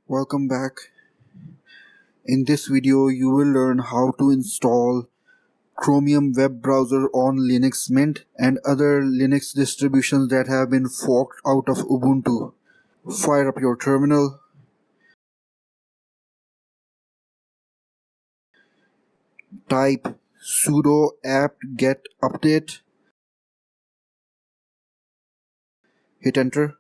Welcome back. In this video you will learn how to install Chromium web browser on Linux Mint and other Linux distributions that have been forked out of Ubuntu. Fire up your terminal. Type sudo apt-get update. Hit enter.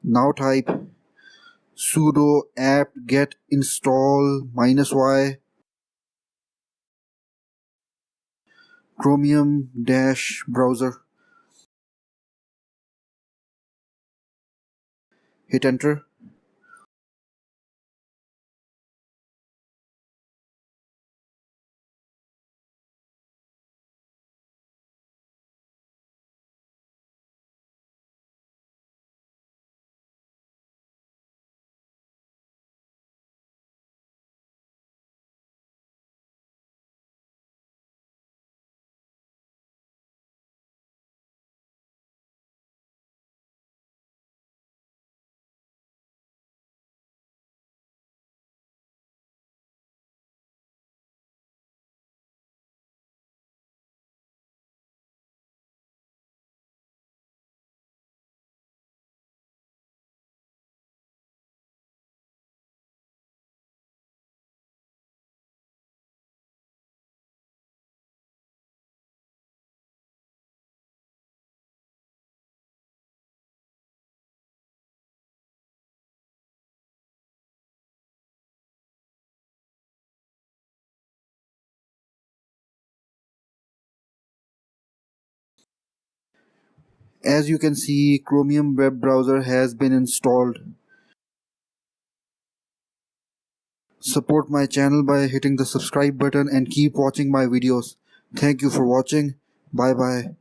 Now type sudo apt-get install -y chromium-browser. Hit enter. As you can see, Chromium web browser has been installed. Support my channel by hitting the subscribe button and keep watching my videos. Thank you for watching. Bye bye.